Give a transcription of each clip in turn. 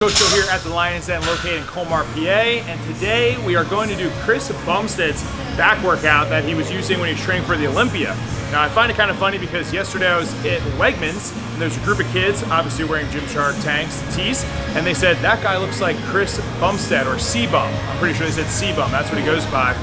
Coach here at the Lion's Den located in Colmar, PA, and today we are going to do Chris Bumsteads' back workout that he was using when he was training for the Olympia. Now I find it kind of funny because yesterday I was at Wegmans and there's a group of kids obviously wearing Gymshark tanks, tees, and they said that guy looks like Chris Bumstead or cbum. I'm pretty sure they said cbum, that's what he goes by.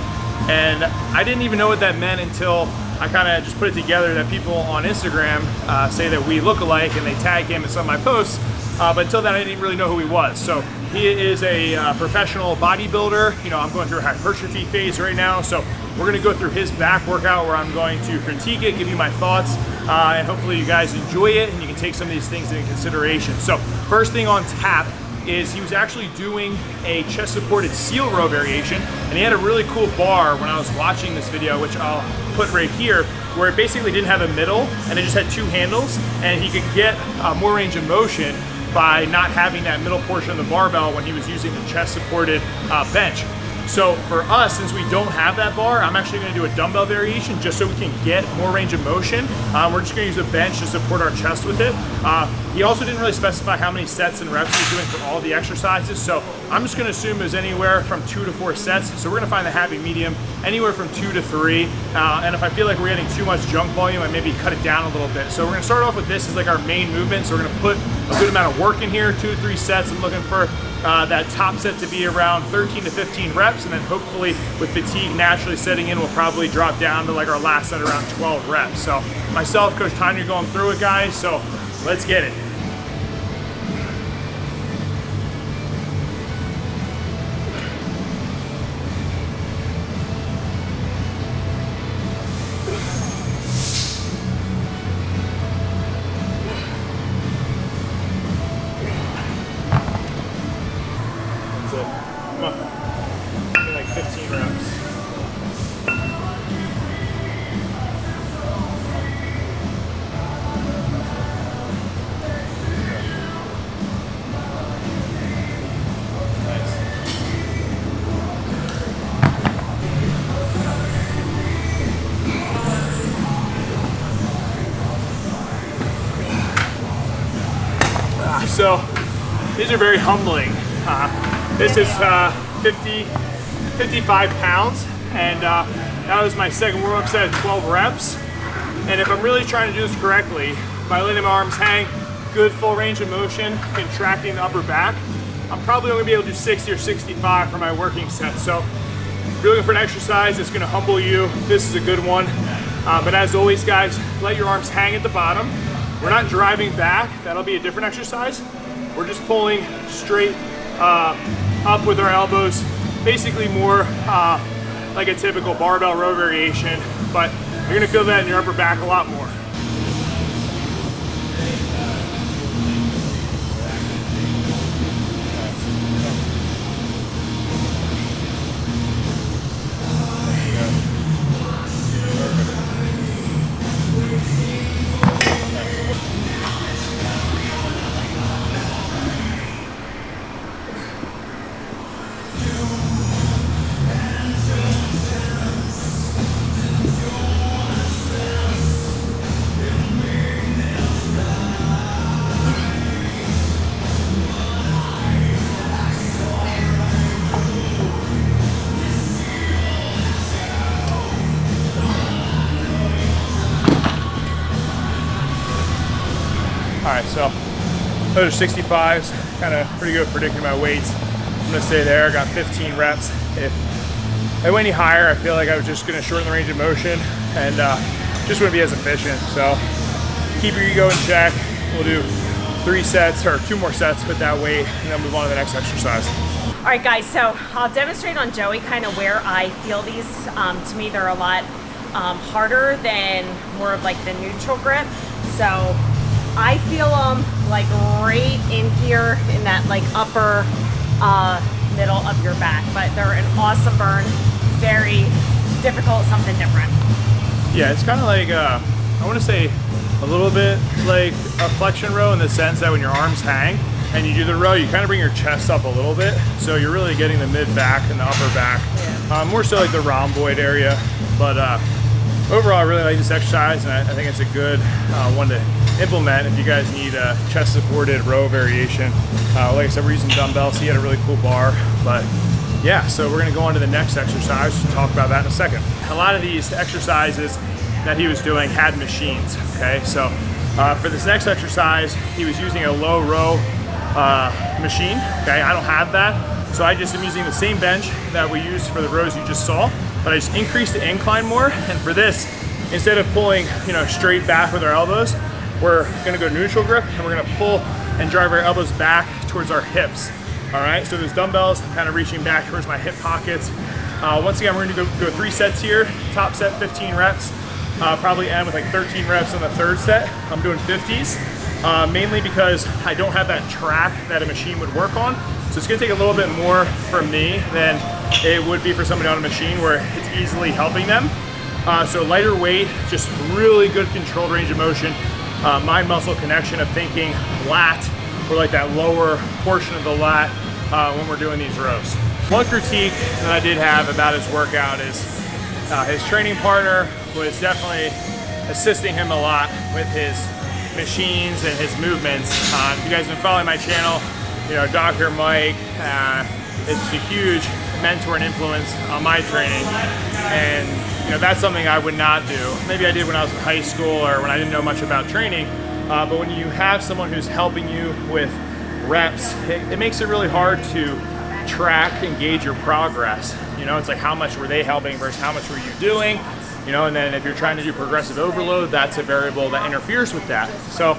And I didn't even know what that meant until I kind of just put it together that people on Instagram say that we look alike and they tag him in some of my posts. But until then, I didn't even really know who he was. So he is a professional bodybuilder. You know, I'm going through a hypertrophy phase right now. So we're going to go through his back workout where I'm going to critique it, give you my thoughts, and hopefully you guys enjoy it and you can take some of these things into consideration. So first thing on tap is he was actually doing a chest supported seal row variation, and he had a really cool bar when I was watching this video, which I'll put right here, where it basically didn't have a middle and it just had two handles, and he could get more range of motion by not having that middle portion of the barbell when he was using the chest supported bench. So for us, since we don't have that bar, I'm actually going to do a dumbbell variation just so we can get more range of motion. We're just going to use a bench to support our chest with it. He also didn't really specify how many sets and reps he's doing for all the exercises, so I'm just going to assume it was anywhere from 2 to 4 sets. So we're going to find the happy medium anywhere from 2 to 3. And if I feel like we're getting too much junk volume, I maybe cut it down a little bit. So we're going to start off with this as like our main movement. So we're going to put a good amount of work in here, 2 to 3 sets. I'm looking for that top set to be around 13 to 15 reps, and then hopefully with fatigue naturally setting in, we'll probably drop down to like our last set around 12 reps. So myself, Coach Tanya, going through it, guys, so let's get it. Come on. Like 15 reps. Nice. So these are very humbling. This is 55 pounds, and that was my second warm-up set of 12 reps. And if I'm really trying to do this correctly, by letting my arms hang, good full range of motion, contracting the upper back, I'm probably only gonna be able to do 60 or 65 for my working set. So if you're looking for an exercise that's gonna humble you, this is a good one. But as always, guys, let your arms hang at the bottom. We're not driving back, that'll be a different exercise. We're just pulling straight up with our elbows, basically more like a typical barbell row variation, but you're gonna feel that in your upper back a lot more. All right, so those are 65s, kind of pretty good at predicting my weights. I'm gonna stay there, I got 15 reps. If I went any higher, I feel like I was just gonna shorten the range of motion and just wouldn't be as efficient. So keep your ego in check. We'll do 3 sets or 2 more sets with that weight and then move on to the next exercise. All right, guys, so I'll demonstrate on Joey kind of where I feel these. To me, they're a lot harder than more of like the neutral grip. So I feel them like right in here in that like upper middle of your back, but they're an awesome burn, very difficult, something different. Yeah, it's kind of like, I want to say a little bit like a flexion row in the sense that when your arms hang and you do the row, you kind of bring your chest up a little bit. So you're really getting the mid back and the upper back, more so like the rhomboid area. But overall, I really like this exercise, and I think it's a good one to implement if you guys need a chest supported row variation. Like I said, we're using dumbbells. He had a really cool bar, but yeah, so we're gonna go on to the next exercise and talk about that in a second. A lot of these exercises that he was doing had machines, okay? So for this next exercise, he was using a low row machine, okay? I don't have that, so I just am using the same bench that we used for the rows you just saw, but I just increased the incline more, and for this, instead of pulling, you know, straight back with our elbows, we're gonna go neutral grip, and we're gonna pull and drive our elbows back towards our hips. All right, so those dumbbells kind of reaching back towards my hip pockets. Once again, we're gonna go 3 sets here. Top set, 15 reps. Probably end with like 13 reps on the third set. I'm doing 50s, mainly because I don't have that track that a machine would work on. So it's gonna take a little bit more from me than it would be for somebody on a machine where it's easily helping them. So lighter weight, just really good controlled range of motion. Mind muscle connection of thinking lat, or like that lower portion of the lat when we're doing these rows. One critique that I did have about his workout is his training partner was definitely assisting him a lot with his machines and his movements. If you guys have been following my channel, you know, Dr. Mike is a huge mentor and influence on my training, and you know, that's something I would not do. Maybe I did when I was in high school or when I didn't know much about training, but when you have someone who's helping you with reps, it makes it really hard to track and gauge your progress. You know, it's like how much were they helping versus how much were you doing? You know, and then if you're trying to do progressive overload, that's a variable that interferes with that. So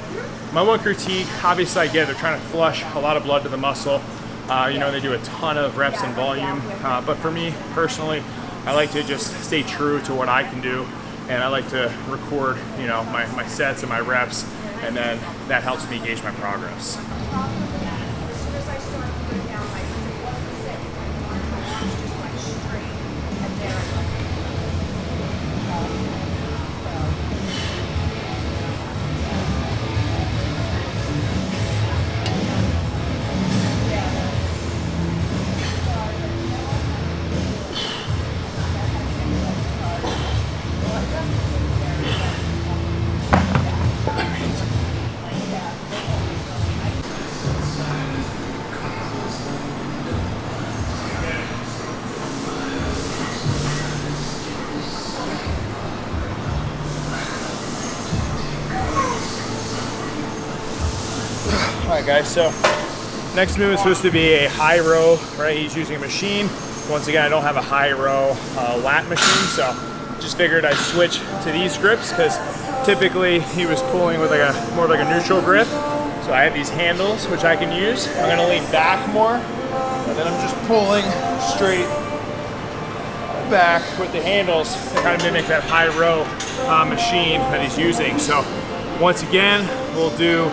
my one critique, obviously I get they're trying to flush a lot of blood to the muscle. You know, they do a ton of reps and volume, but for me personally, I like to just stay true to what I can do, and I like to record, you know, my sets and my reps, and then that helps me gauge my progress. All right, guys, so next move is supposed to be a high row, right? He's using a machine. Once again, I don't have a high row lat machine, so just figured I'd switch to these grips because typically he was pulling with like a more like a neutral grip. So I have these handles, which I can use. I'm gonna lean back more, and then I'm just pulling straight back with the handles to kind of mimic that high row machine that he's using. So once again, we'll do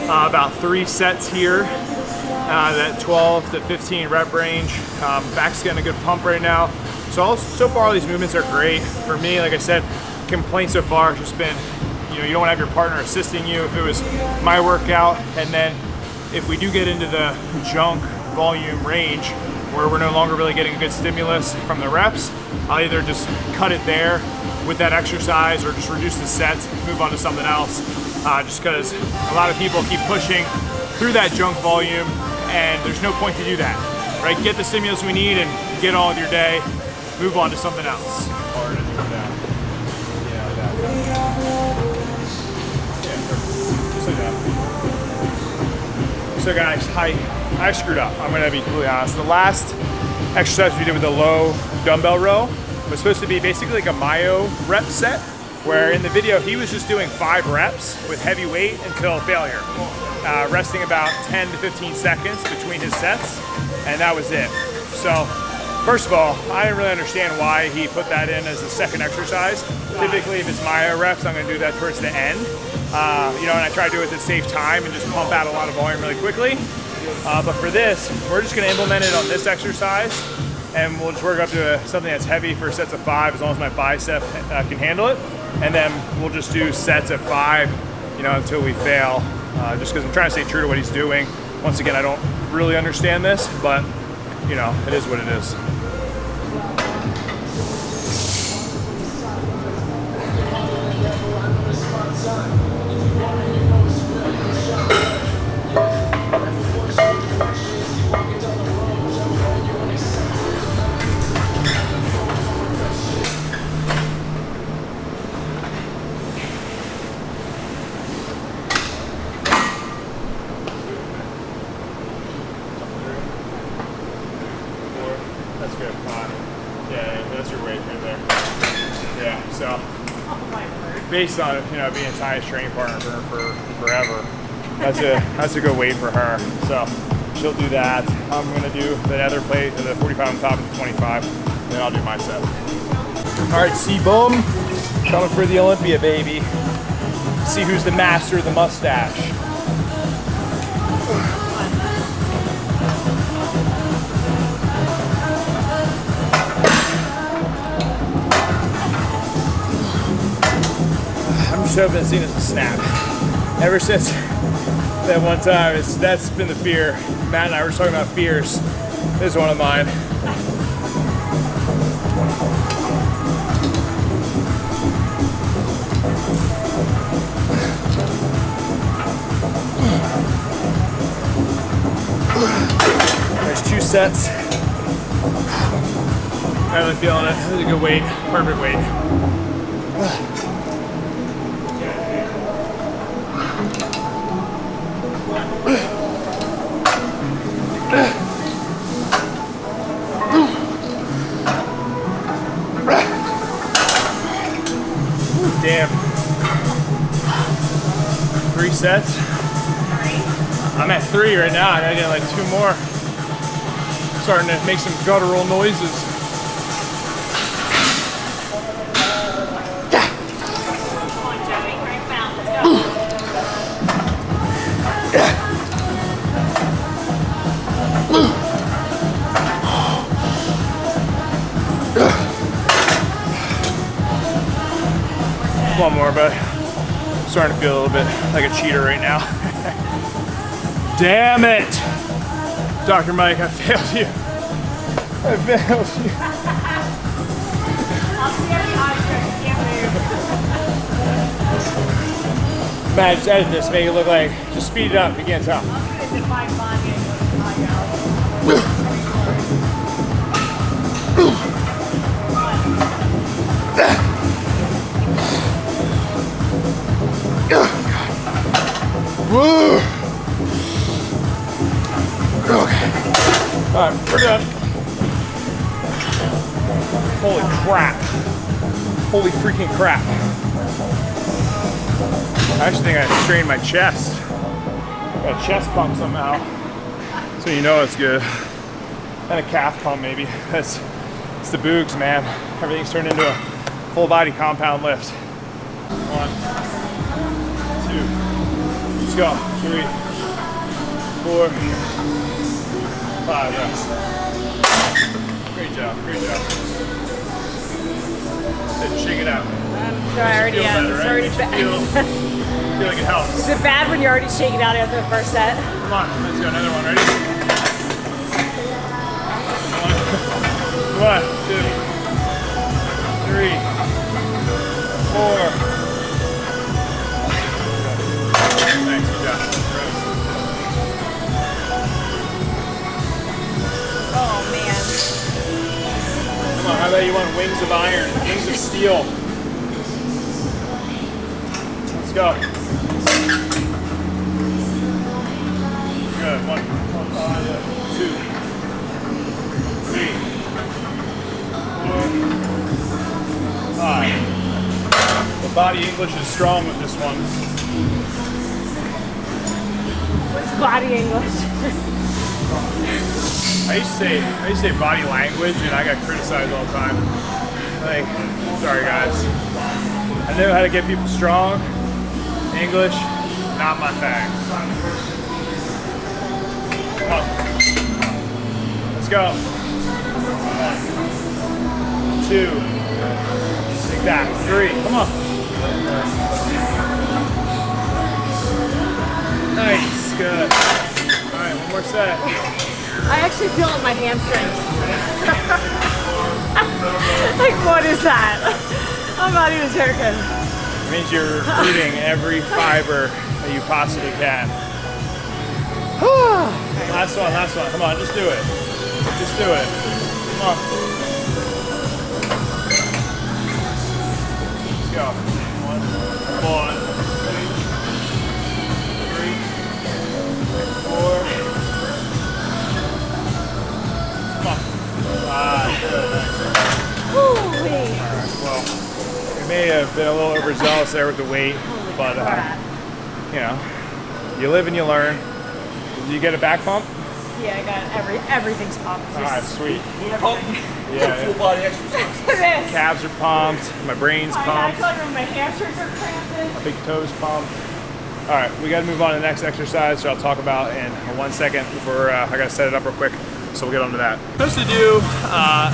about 3 sets here, that 12 to 15 rep range. Back's getting a good pump right now. So far all these movements are great. For me, like I said, complaint so far has just been, you know, you don't have your partner assisting you. If it was my workout, and then if we do get into the junk volume range where we're no longer really getting a good stimulus from the reps, I'll either just cut it there with that exercise or just reduce the sets, move on to something else. Just because a lot of people keep pushing through that junk volume, and there's no point to do that, right? Get the stimulus we need and get on with your day, move on to something else. Hard and do that. Yeah, like that. Yeah, just like that. So guys, I screwed up. I'm gonna be completely honest. The last exercise we did with the low dumbbell row was supposed to be basically like a myo rep set, where in the video he was just doing 5 reps with heavy weight until failure, resting about 10 to 15 seconds between his sets, and that was it. So first of all, I didn't really understand why he put that in as a second exercise. Typically if it's myo reps, I'm gonna do that towards the end, you know, and I try to do it to save time and just pump out a lot of volume really quickly. But for this, we're just gonna implement it on this exercise, and we'll just work up to something that's heavy for sets of 5 as long as my bicep can handle it. And then we'll just do sets of 5, you know, until we fail, just because I'm trying to stay true to what he's doing. Once again, I don't really understand this, but, you know, it is what it is. That's good. Come on. Yeah, that's your weight right there. Yeah, so based on, you know, being Ty's training partner for forever, that's a good weight for her. So she'll do that. I'm gonna do the other plate, the 45 on top of the 25, and then I'll do my set. All right, cbum, coming for the Olympia, baby. See who's the master of the mustache. I'm just hoping this thing doesn't snap. Ever since that one time, that's been the fear. Matt and I were talking about fears. This is one of mine. There's 2 sets. I'm really feeling it. This is a good weight, perfect weight. Damn. 3 sets? I'm at 3 right now. I gotta get like 2 more. Starting to make some guttural noises. Come on, Joey, crank them out. Let's go. One more, but I'm starting to feel a little bit like a cheater right now. Damn it! Dr. Mike, I failed you. I failed you. I'll see every object. You can't move. Matt, just edit this, make it look like, just speed it up, you can't tell. I'm going to define body and Woo! Okay. Alright, we're done. Holy crap. Holy freaking crap. I actually think I strained my chest. Got a chest pump somehow. So you know it's good. And a calf pump maybe. It's the boogs, man. Everything's turned into a full body compound lift. 1, 2. Let's go. 3, 4, 5 reps. Great job, great job. Shake it out. So I already am. Better, It's right? already bad. Feel like it helps. Is it bad when you're already shaking out after the first set? Come on, let's go. Another one. Ready? 1, 2, 3, 4. Thanks, good job. Oh man. Come on, how about you want wings of iron, wings of steel? Let's go. Good. 1, 2, 3, 4, 5. The body English is strong with this one. What's body English? I used to say body language, and I got criticized all the time. Like, sorry guys. I know how to get people strong. English, not my thing. Come on. Let's go. 1, 2. Take that. 3. Come on. Nice. Good. All right, one more set. I actually feel it in my hamstrings. Like, what is that? I'm not even joking. It means you're eating every fiber that you possibly can. Last one, last one. Come on, just do it. Just do it. Come on. Let's go. 1, 2, 3, 4. Come on. 5. have been a little overzealous there with the weight, but you know, you live and you learn. Did you get a back pump? Yeah, I got everything's pumped. All right, sweet. Yeah, full body exercise. Calves are pumped. My brain's pumped. I feel like my hamstrings are cramping. My big toes pumped. All right, we got to move on to the next exercise, so I'll talk about in 1 second before I got to set it up real quick. So we'll get on to that. I'm supposed to do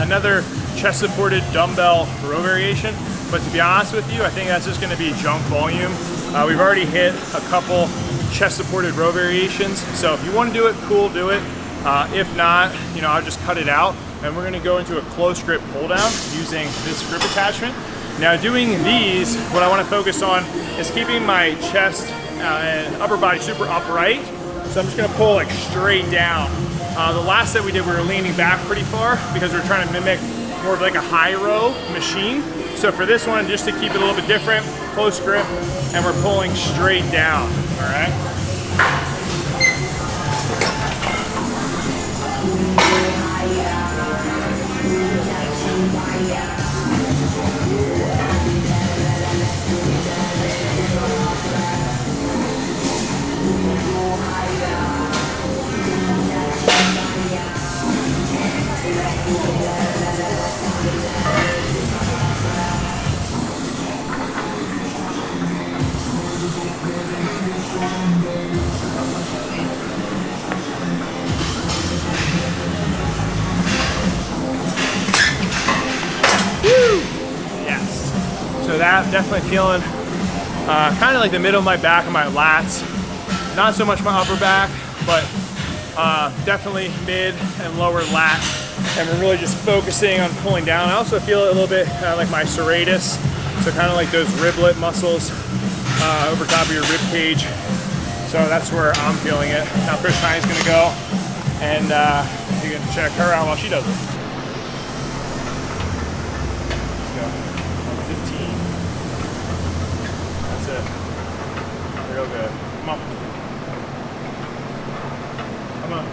another chest-supported dumbbell row variation, but to be honest with you, I think that's just going to be junk volume. We've already hit a couple chest-supported row variations, so if you want to do it, cool, do it. If not, you know, I'll just cut it out, and we're going to go into a close grip pull down using this grip attachment. Now, doing these, what I want to focus on is keeping my chest and upper body super upright. So I'm just going to pull like straight down. The last set we did, we were leaning back pretty far because we were trying to mimic more of like a high row machine. So for this one, just to keep it a little bit different, close grip, and we're pulling straight down, all right? So that, definitely feeling kind of like the middle of my back and my lats. Not so much my upper back, but definitely mid and lower lat. And we're really just focusing on pulling down. I also feel it a little bit like my serratus. So kind of like those riblet muscles over top of your rib cage. So that's where I'm feeling it. Now Chris Tiny's gonna go and you can check her out while she does it. Real good. Come on. Come on.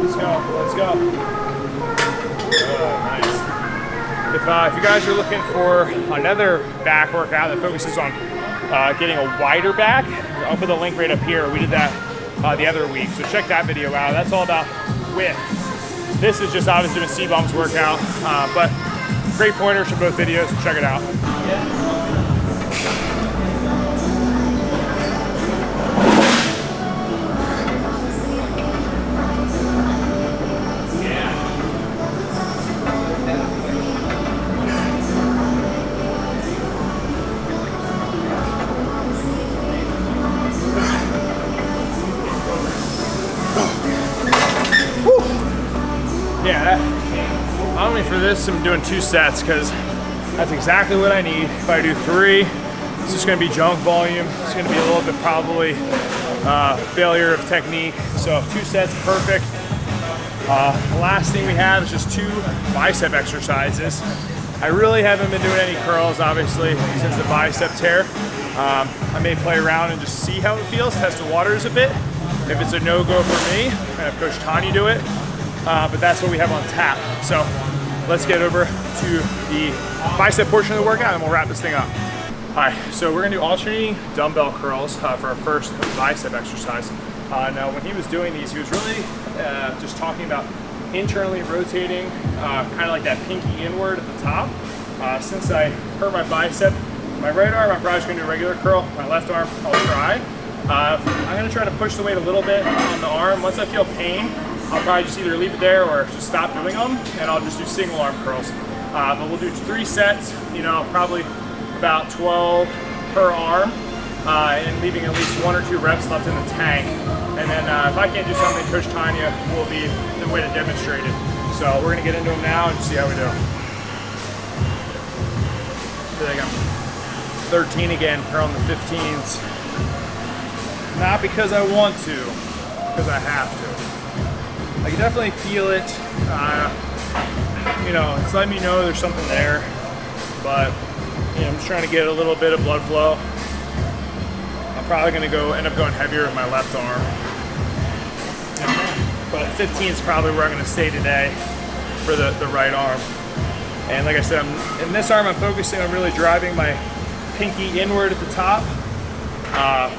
Let's go. Let's go. Nice. If you guys are looking for another back workout that focuses on getting a wider back, I'll put the link right up here. We did that the other week, so check that video out. That's all about width. This is just obviously the cbum's workout, but great pointers from both videos, so check it out. For this, I'm doing 2 sets because that's exactly what I need. If I do 3, it's just going to be junk volume. It's going to be a little bit probably failure of technique. So 2 sets, perfect. The last thing we have is just 2 bicep exercises. I really haven't been doing any curls, obviously, since the bicep tear. I may play around and just see how it feels, test the waters a bit. If it's a no-go for me, I'm going to push Tanya do it. But that's what we have on tap. So let's get over to the bicep portion of the workout and we'll wrap this thing up. All right, so we're gonna do alternating dumbbell curls for our first bicep exercise. Now, when he was doing these, he was really just talking about internally rotating, kind of like that pinky inward at the top. Since I hurt my bicep, my right arm, I'm probably just gonna do a regular curl. My left arm, I'll try. I'm gonna try to push the weight a little bit on the arm. Once I feel pain, I'll probably just either leave it there or just stop doing them, and I'll just do single arm curls. But we'll do 3 sets, you know, probably about 12 per arm, and leaving at least 1 or 2 reps left in the tank. And then if I can't do something, Coach Tanya will be the way to demonstrate it. So we're gonna get into them now and see how we do. There you go. 13 again, curling the 15s. Not because I want to, because I have to. I can definitely feel it. You know, it's letting me know there's something there, but you know, I'm just trying to get a little bit of blood flow. I'm probably going to end up going heavier with my left arm, but 15 is probably where I'm going to stay today for the right arm. And like I said, in this arm, I'm focusing on really driving my pinky inward at the top.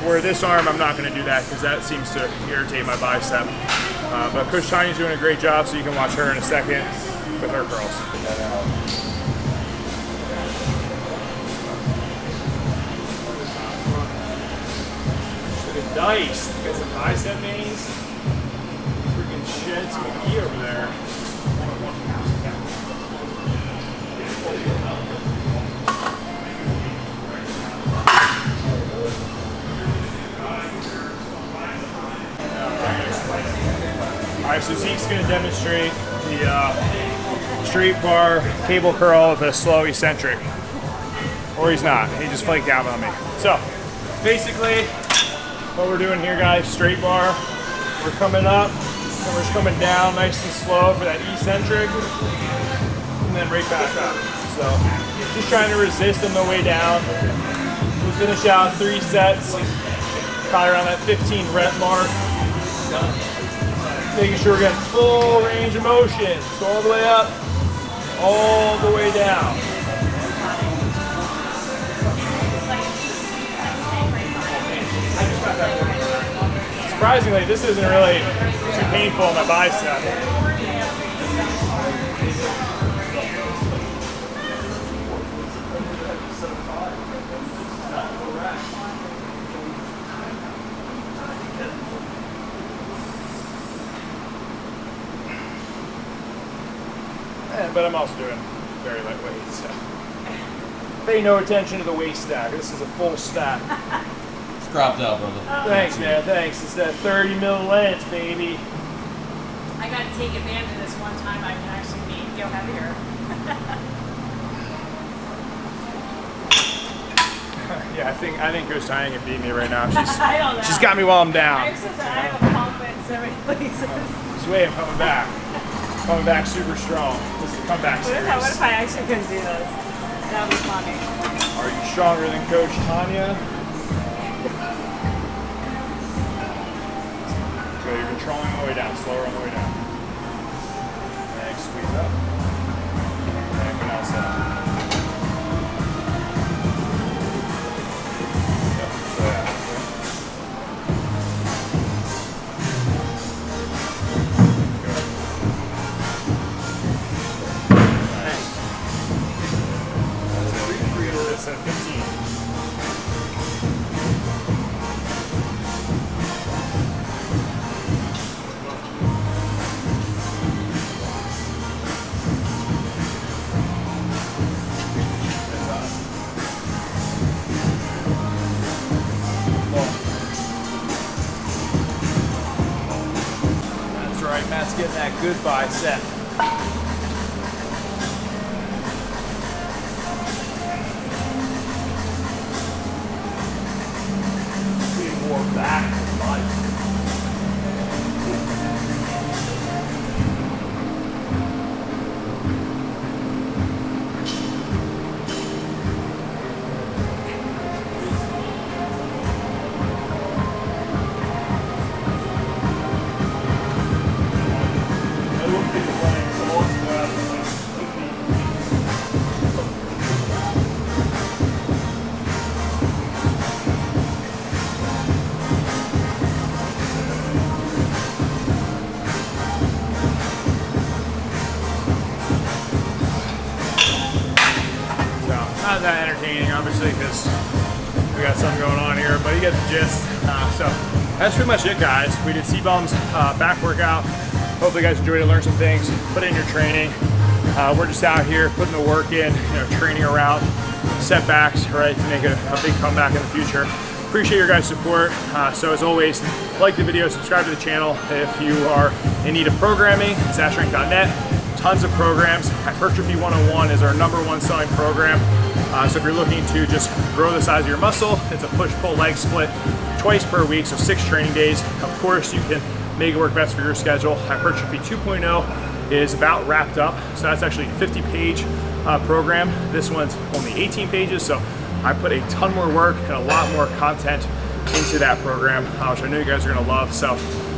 Where this arm, I'm not going to do that because that seems to irritate my bicep. But Coach Tanya's doing a great job, so you can watch her in a second with her curls. Nice. Got some bicep mains. Freaking sheds McGee over there. Alright, so Zeke's going to demonstrate the straight bar cable curl with a slow eccentric. Or he's not. He just flaked out on me. So, basically, what we're doing here, guys, straight bar. We're coming up, and we're just coming down nice and slow for that eccentric, and then right back up. So, just trying to resist on the way down. We'll finish out 3 sets, probably around that 15 rep mark. Making sure we're getting full range of motion. So all the way up, all the way down. Surprisingly, this isn't really too painful on my bicep. But I'm also doing very lightweight, so pay no attention to the weight stack. This is a full stack. It's cropped out, brother. Thanks, man. Thanks. It's that 30 mil length, baby. I got to take advantage of this one time. I can actually go heavier. Yeah, I think Coach Tanya can beat me right now. I don't know. She's got me while I'm down. I have a pump in so many places. Just wait, I'm coming back. Coming back super strong. This is the comeback series. What if I actually couldn't do this? That would be funny. Are you stronger than Coach Tanya? So you're controlling on the way down, slower on the way down. Next, squeeze up. And go down south. So yeah. At 15. That's right, Matt's getting that good bicep. Back to life. Not that entertaining, obviously, because we got something going on here, but you get the gist. So that's pretty much it, guys. We did cbum's back workout. Hopefully, you guys enjoyed it, learned some things, put it in your training. We're just out here putting the work in, training around setbacks, right, to make a big comeback in the future. Appreciate your guys' support. So as always, like the video, subscribe to the channel if you are in need of programming. Szatstrength.net. Tons of programs. Hypertrophy 101 is our #1 selling program. So if you're looking to just grow the size of your muscle, it's a push-pull leg split twice per week, so 6 training days. Of course, you can make it work best for your schedule. Hypertrophy 2.0 is about wrapped up. So that's actually a 50-page program. This one's only 18 pages, so I put a ton more work and a lot more content into that program, which I know you guys are gonna love. So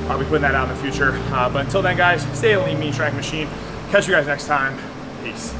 I'll be putting that out in the future. But until then, guys, stay a lean, mean, strength machine. Catch you guys next time. Peace.